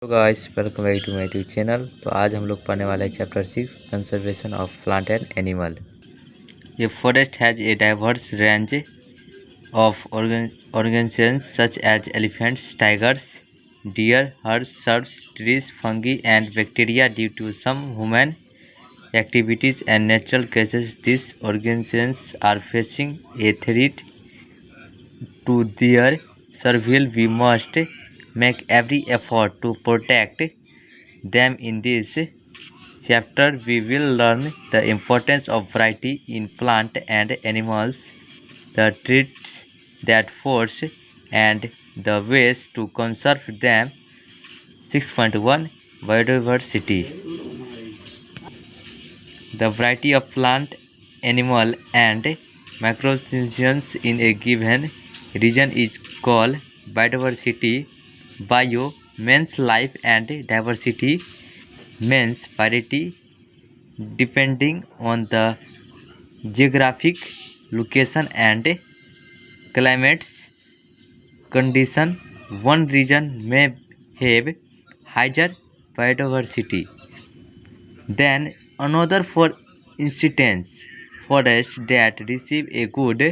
तो guys welcome back to my YouTube channel. तो आज हम लोग पढ़ने वाले हैं chapter 6 conservation of plant and animal. ये forest has a diverse range of organisms such as elephants, tigers, deer, herbs, shrubs, trees, fungi and bacteria. Due to some human activities and natural causes, these organisms are facing a threat to their survival. We must make every effort to protect them. In this chapter, we will learn the importance of variety in plant and animals, the threats that force, and the ways to conserve them. 6.1 Biodiversity. The variety of plant, animal, and macronutrients in a given region is called biodiversity. Bio means life and diversity means variety depending on the geographic location and climates condition. One region may have higher biodiversity than another. For instance, forests that receive a good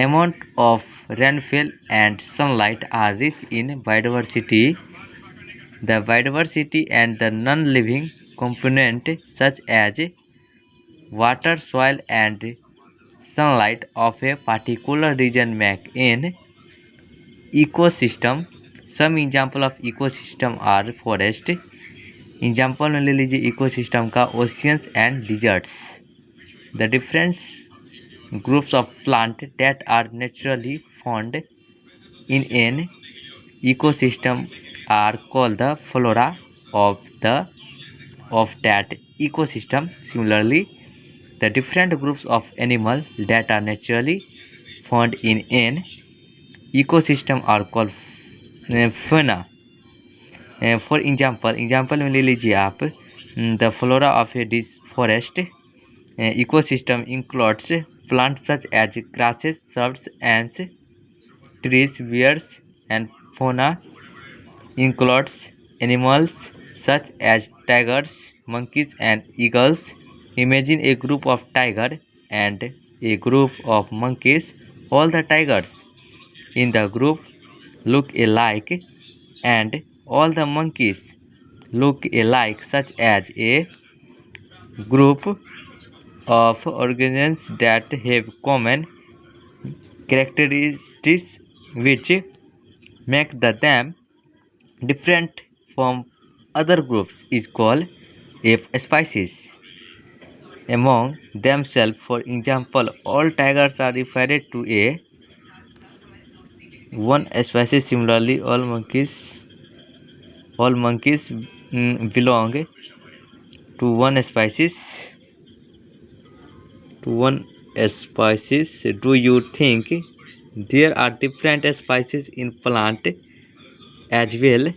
amount of rainfall and sunlight are rich in biodiversity. The biodiversity and the non-living component such as water, soil and sunlight of a particular region make an ecosystem. Some example of ecosystem are forest. Example में ले लीजिए ecosystem का oceans and deserts. The different groups of plant that are naturally found in an ecosystem are called the flora of that ecosystem. Similarly, the different groups of animal that are naturally found in an ecosystem are called fauna. For example में ले लीजिए आप the flora of a forest ecosystem includes plant such as grasses, shrubs and trees. Bears and fauna includes animals such as tigers, monkeys and eagles. Imagine a group of tigers and a group of monkeys. All the tigers in the group look alike and all the monkeys look alike, such as a group of organisms that have common characteristics which make them different from other groups is called a species among themselves. For example, all tigers are referred to a one species. Similarly, all monkeys belong to one species. Do you think there are different species in plant as well?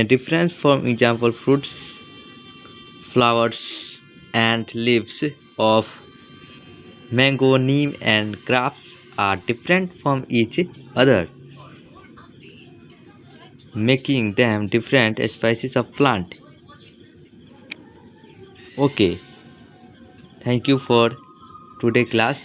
Difference from example, fruits, flowers and leaves of mango, neem and grapes are different from each other, making them different species of plant. Okay, thank you for today class.